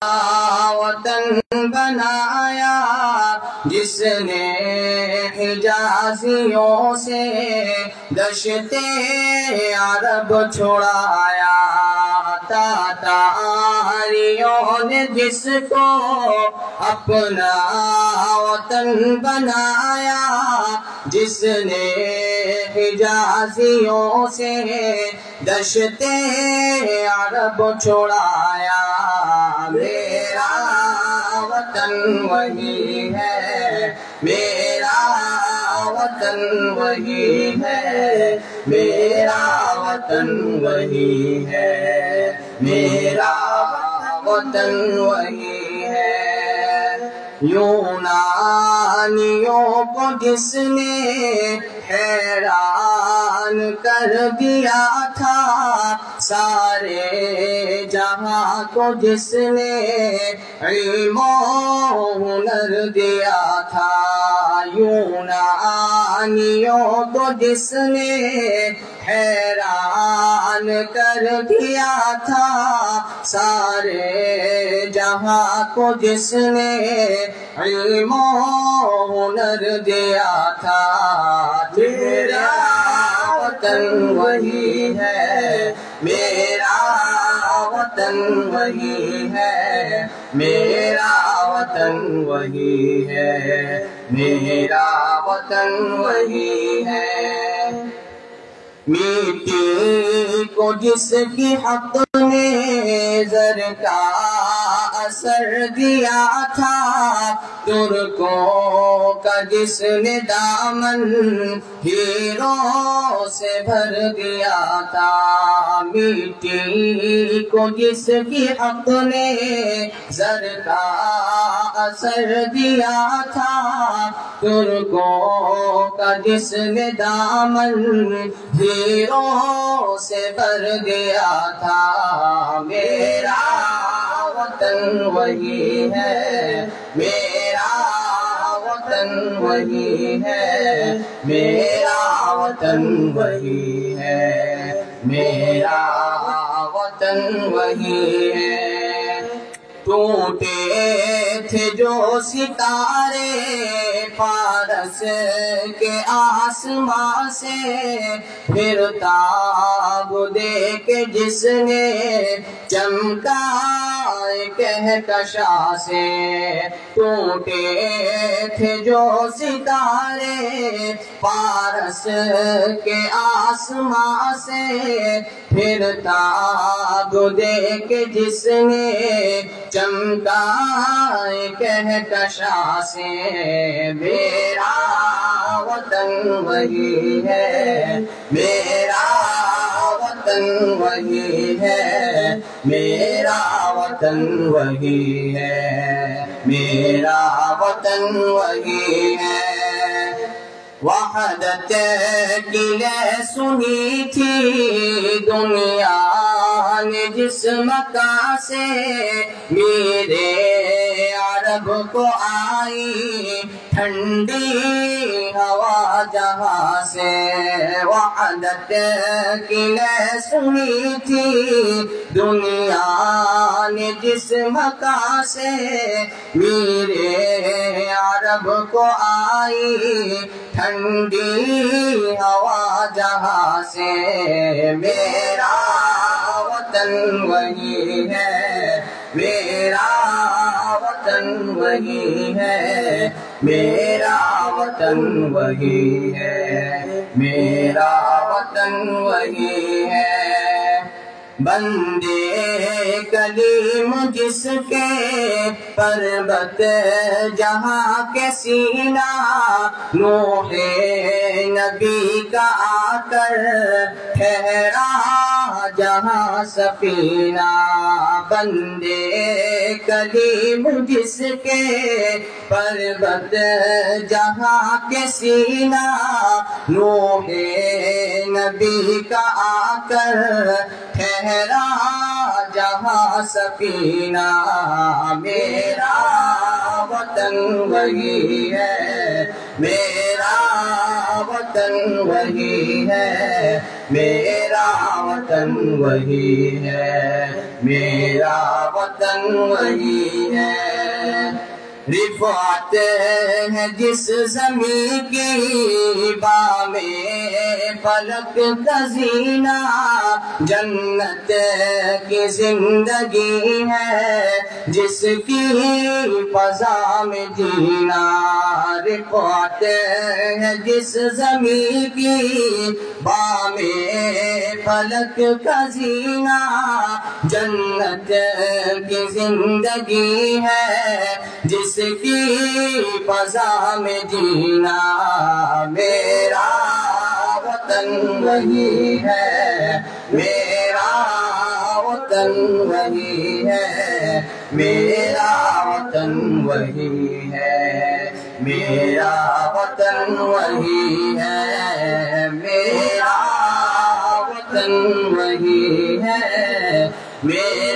وطن بنایا جس نے حجازیوں سے دشت عرب چھڑایا، تاتاریوں نے جس کو اپنا وطن بنایا، جس نے حجازیوں سے دشت عرب چھڑایا، میرا وطن وہی ہے، میرا وطن وہی ہے، میرا وطن وہی ہے، میرا وطن وہی ہے۔ یونانیوں کو جس نے حیران کر دیا تھا، سارے جہاں کو جس نے علم و ہنر دیا تھا، یونانیوں کو جس نے حیران کر دیا تھا، سارے جہاں کو جس نے علم و ہنر دیا تھا، میرا وطن وہی ہے، میرا وطن وہی ہے، میرا وطن وہی ہے، میرا وطن وہی ہے۔ مٹی کو جس کی حق نے زر کا اثر دیا تھا، ترکوں کا جس نے دامن ہیروں سے بھر دیا تھا، مٹی کو جس کی حق نے زر کا اثر دیا تھا، ترکوں کا جس نے دامن ہیروں سے بھر دیا تھا، میرا وطن وہی ہے، میرا وطن وہی ہے، میرا وطن وہی ہے، میرا وطن وہی ہے۔ ٹوٹے تھے جو ستارے فارس کے آسمان سے، پھر تاب دے کے جس نے چمکا کہکشاں سے، ٹوٹے تھے جو ستارے فارس کے آسمان سے، پھر تاب دے کے جس نے چمکا کہکشاں سے، میرا وطن وہی ہے، میرا وطن وہی ہے، میرا وطن وہی ہے، میرا وطن وہی ہے۔ وحدت کی لے سنی تھی دنیا نے جس مکان سے، میرے عرب کو آئی ٹھنڈی ہوا جہاں سے، وحدت کی لے سنی تھی دنیا نے جس مکان سے، میرے عرب کو آئی ٹھنڈی ہوا جہاں سے، میرا وطن وہی ہے، میرا وطن وہی ہے، میرا وطن وہی ہے، میرا وطن وہی ہے۔ بندے کلیم جس کے پربت جہاں کے سینہ، نوح نبی کا آ کر ٹھہرا جہاں سفینہ، بندے کلیم جس کے پربت جہاں کے سینہ، نوح نبی کا آ کر ٹھہرا جہاں سفینہ، میرا وطن وہی ہے، میرا وطن وطن وہی ہے، میرا وطن وہی ہے، میرا وطن وہی ہے۔ رفعت ہے جس زمین کی بام فلک کا زینہ، جنت کی زندگی ہے جس کی فضا میں جینا۔ رفعت ہے جس زمین کی بام فلک کا زینہ، جنت کی زندگی ہے جس کی فضا میں جینا۔ میرا وطن وہی ہے، میرا وطن وہی ہے، میرا وطن وہی ہے، میرا وطن وہی ہے، میرا وطن وہی ہے، میرا